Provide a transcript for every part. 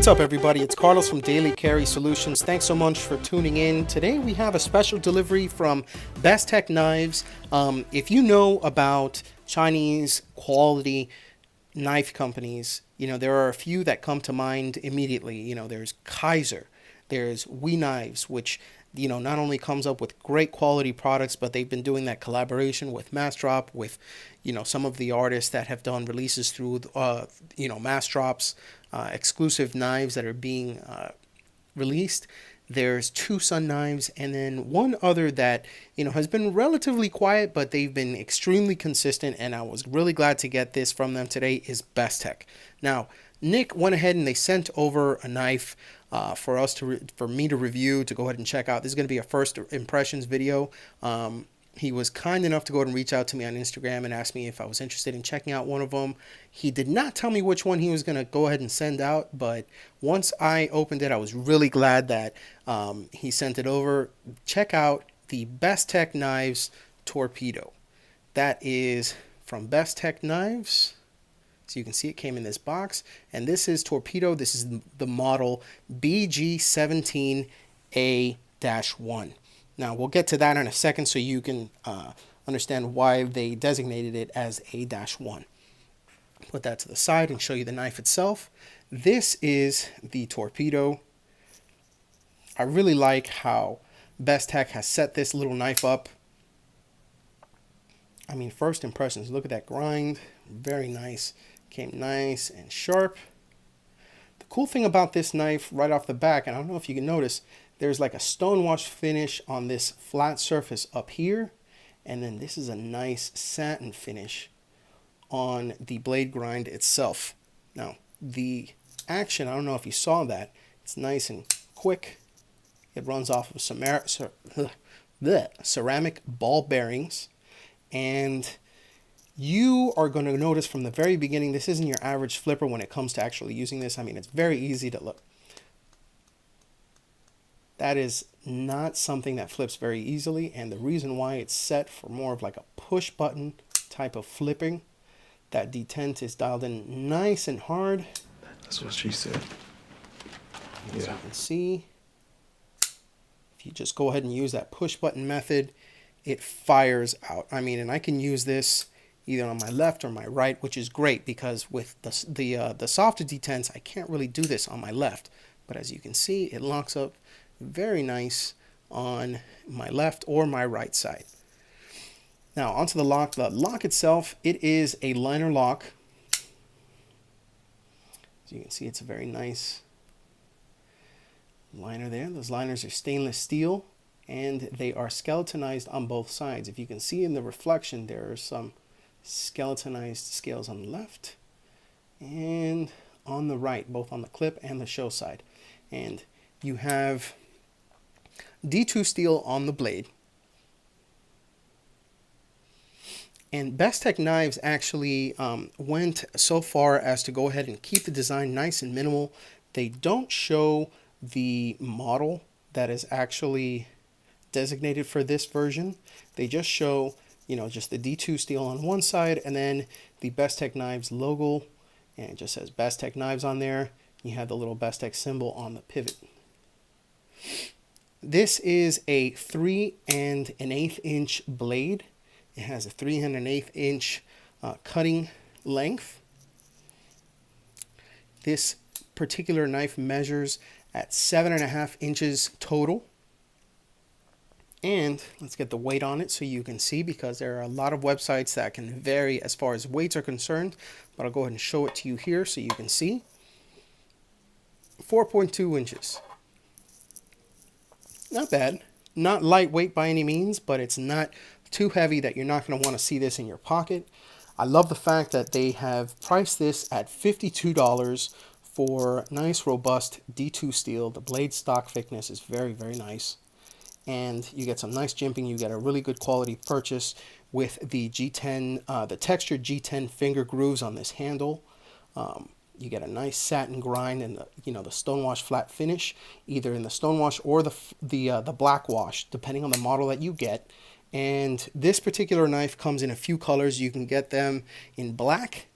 What's up, everybody? It's Carlos from Daily Carry Solutions. Thanks so much for tuning in. Today we have a special delivery from Bestech Knives. If you know about Chinese quality knife companies, there are a few that come to mind immediately. There's Kaiser, there's We Knives, which not only comes up with great quality products, but they've been doing that collaboration with Massdrop, with some of the artists that have done releases through Massdrop's exclusive knives that are being released. There's Two Sun Knives, and then one other that has been relatively quiet, but they've been extremely consistent, and I was really glad to get this from them today, is Bestech. Now, Nick went ahead and they sent over a knife for me to review, to go ahead and check out. This is going to be a first impressions video. He was kind enough to go ahead and reach out to me on Instagram and ask me if I was interested in checking out one of them. He did not tell me which one he was going to go ahead and send out, but once I opened it, I was really glad that he sent it over. Check out the Bestech Knives Torpedo. That is from Bestech Knives. So you can see it came in this box, and this is Torpedo. This is the model BG17A-1. Now, we'll get to that in a second so you can understand why they designated it as A-1. Put that to the side and show you the knife itself. This is the Torpedo. I really like how Bestech has set this little knife up. I mean, first impressions, look at that grind. Very nice. Came nice and sharp. The cool thing about this knife right off the back, and I don't know if you can notice, there's like a stonewash finish on this flat surface up here, and then this is a nice satin finish on the blade grind itself. Now, the action, I don't know if you saw that, it's nice and quick. It runs off of ceramic ball bearings, and you are going to notice from the very beginning, this isn't your average flipper when it comes to actually using this. I mean, it's very easy to look. That is not something that flips very easily, and the reason why it's set for more of like a push button type of flipping, that detent is dialed in nice and hard. That's what she said. As you can see, if you just go ahead and use that push button method, it fires out. I mean, and I can use this either on my left or my right, which is great because with the softer detents, I can't really do this on my left. But as you can see, it locks up very nice on my left or my right side. Now onto the lock. The lock itself, it is a liner lock. As you can see, it's a very nice liner there. Those liners are stainless steel, and they are skeletonized on both sides. If you can see in the reflection, there are some skeletonized scales on the left and on the right, both on the clip and the show side. And you have D2 steel on the blade. And Bestech Knives actually went so far as to go ahead and keep the design nice and minimal. They don't show the model that is actually designated for this version. They just show just the D2 steel on one side, and then the Bestech Knives logo, and it just says Bestech Knives on there. You have the little Bestech symbol on the pivot. This is a 3 1/8 inch blade. It has a 3 1/8 inch cutting length. This particular knife measures at 7.5 inches total. And let's get the weight on it so you can see, because there are a lot of websites that can vary as far as weights are concerned. But I'll go ahead and show it to you here so you can see. 4.2 inches. Not bad. Not lightweight by any means, but it's not too heavy that you're not going to want to see this in your pocket. I love the fact that they have priced this at $52 for nice, robust D2 steel. The blade stock thickness is very, very nice. And you get some nice jimping. You get a really good quality purchase with the G10, the textured G10 finger grooves on this handle. You get a nice satin grind and the stonewash flat finish, either in the stonewash or the black wash, depending on the model that you get. And this particular knife comes in a few colors. You can get them in black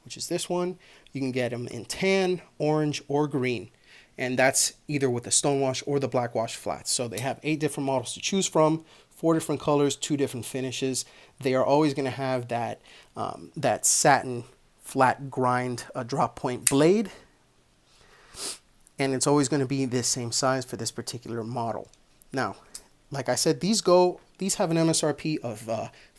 which is this one. You can get them in tan, orange, or green. And that's either with the stonewash or the black wash flats. So they have 8 different models to choose from, 4 different colors, 2 different finishes. They are always going to have that, that satin flat grind drop point blade. And it's always going to be this same size for this particular model. Now, like I said, these have an MSRP of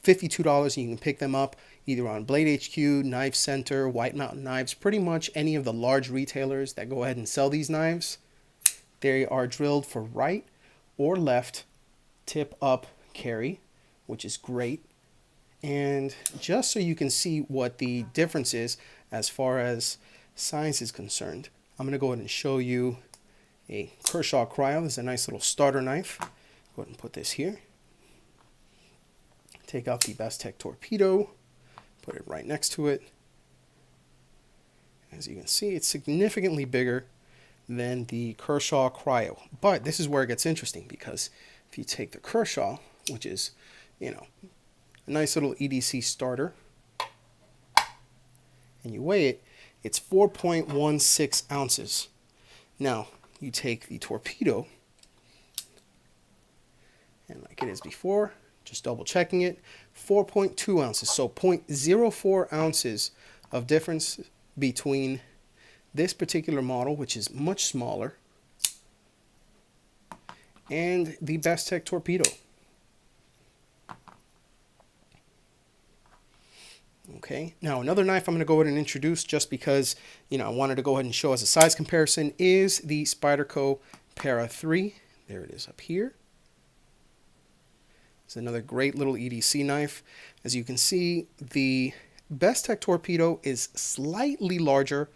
$52, and you can pick them up either on Blade HQ, Knife Center, White Mountain Knives, pretty much any of the large retailers that go ahead and sell these knives. They are drilled for right or left tip up carry, which is great. And just so you can see what the difference is as far as size is concerned, I'm going to go ahead and show you a Kershaw Cryo. This is a nice little starter knife. Go ahead and put this here. Take out the Bestech Torpedo, put it right next to it. As you can see, it's significantly bigger than the Kershaw Cryo. But this is where it gets interesting, because if you take the Kershaw, which is, you know, a nice little EDC starter, and you weigh it, it's 4.16 ounces. Now, you take the Torpedo, and like it is before, just double checking it, 4.2 ounces. So 0.04 ounces of difference between this particular model, which is much smaller, and the Bestech Torpedo. Okay, now another knife I'm going to go ahead and introduce, just because, you know, I wanted to go ahead and show as a size comparison, is the Spyderco Para 3. There it is up here. It's another great little EDC knife. As you can see, the Bestech Torpedo is slightly larger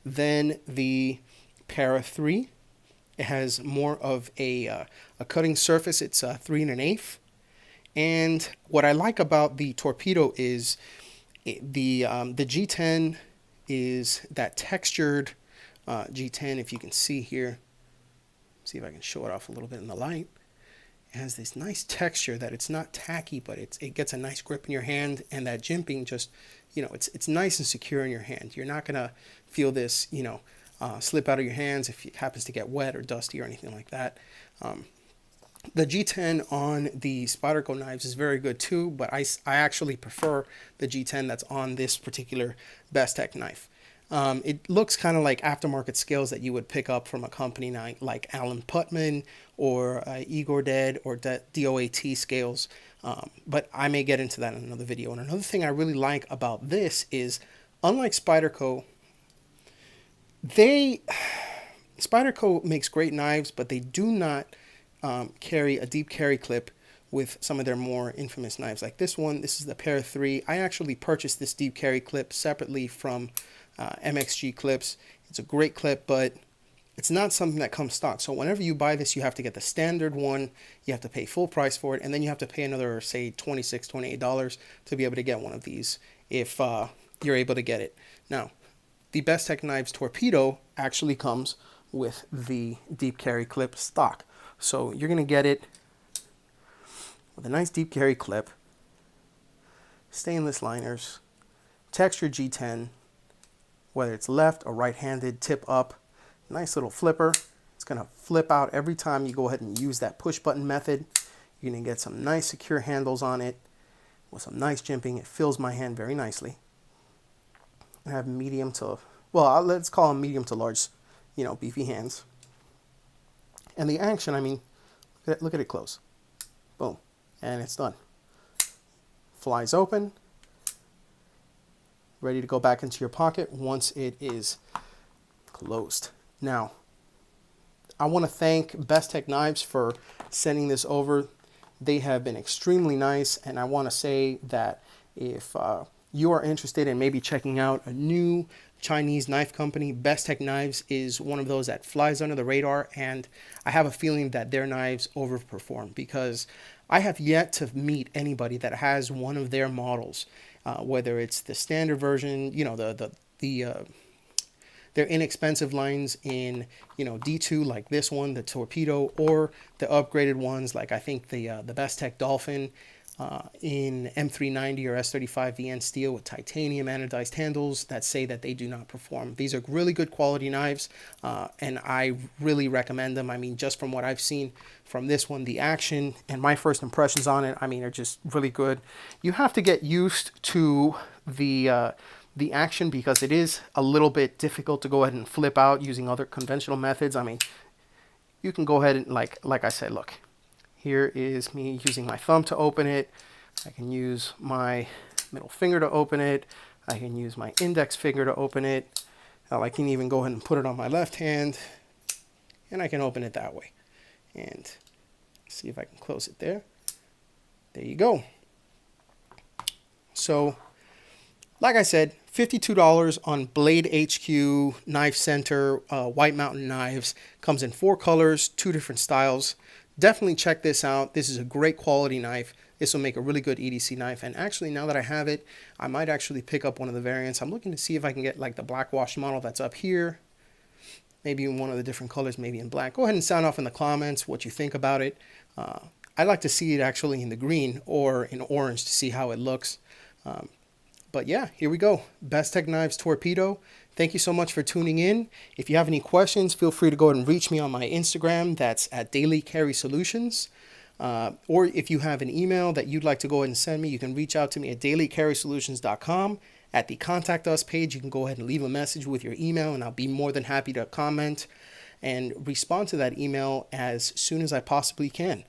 than the Para 3. It has more of a cutting surface. It's 3 1/8. And what I like about the Torpedo is the G10 is that textured G10. If you can see here, see if I can show it off a little bit in the light. It has this nice texture that it's not tacky, but it gets a nice grip in your hand, and that jimping just, you know, it's nice and secure in your hand. You're not gonna feel this, you know, slip out of your hands if it happens to get wet or dusty or anything like that. The G10 on the Spyderco knives is very good too, but I actually prefer the G10 that's on this particular Bestech knife. It looks kind of like aftermarket scales that you would pick up from a company like Alan Putman or Igor Dead or DOAT scales, but I may get into that in another video. And another thing I really like about this is, unlike Spyderco, Spyderco makes great knives, but they do not carry a deep carry clip with some of their more infamous knives. Like this one, this is the Para 3. I actually purchased this deep carry clip separately from MXG clips. It's a great clip, but it's not something that comes stock. So whenever you buy this, you have to get the standard one. You have to pay full price for it, and then you have to pay another, say, $26, $28 to be able to get one of these if you're able to get it. Now, the Bestech Knives Torpedo actually comes with the deep carry clip stock. So you're going to get it with a nice deep carry clip, stainless liners, textured G10, whether it's left or right-handed, tip up, nice little flipper. It's going to flip out every time you go ahead and use that push button method. You're going to get some nice secure handles on it with some nice jimping. It fills my hand very nicely. I have medium to, well, let's call them medium to large, you know, beefy hands. And the action, I mean, look at it close. Boom. And it's done. Flies open. Ready to go back into your pocket once it is closed. Now, I want to thank Bestech Knives for sending this over. They have been extremely nice, and I want to say that if you are interested in maybe checking out a new Chinese knife company, Bestech Knives is one of those that flies under the radar, and I have a feeling that their knives overperform, because I have yet to meet anybody that has one of their models, whether it's the standard version, you know, their inexpensive lines in, you know, D2 like this one, the Torpedo, or the upgraded ones like I think the Bestech Dolphin. in M390 or S35 VN steel with titanium anodized handles that say that they do not perform. These are really good quality knives, and I really recommend them. I mean, just from what I've seen from this one, the action and my first impressions on it, I mean, are just really good. You have to get used to the action because it is a little bit difficult to go ahead and flip out using other conventional methods. I mean, you can go ahead and like I said, look. Here is me using my thumb to open it. I can use my middle finger to open it. I can use my index finger to open it. I can even go ahead and put it on my left hand, and I can open it that way. And see if I can close it there. There you go. So, like I said, $52 on Blade HQ Knife Center White Mountain knives. Comes in 4 colors, 2 different styles. Definitely check this out. This is a great quality knife. This will make a really good EDC knife. And actually, now that I have it, I might actually pick up one of the variants. I'm looking to see if I can get like the black wash model that's up here. Maybe in one of the different colors, maybe in black. Go ahead and sound off in the comments what you think about it. I like to see it actually in the green or in orange to see how it looks. But yeah, here we go. Bestech Knives Torpedo. Thank you so much for tuning in. If you have any questions, feel free to go ahead and reach me on my Instagram. That's at Daily Carry Solutions. Or if you have an email that you'd like to go ahead and send me, you can reach out to me at dailycarrysolutions.com. At the Contact Us page, you can go ahead and leave a message with your email, and I'll be more than happy to comment and respond to that email as soon as I possibly can.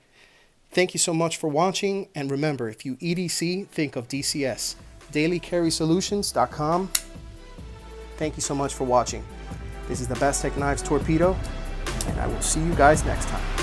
Thank you so much for watching, and remember, if you EDC, think of DCS. dailycarrysolutions.com. Thank you so much for watching. This is the Bestech Knives Torpedo, and I will see you guys next time.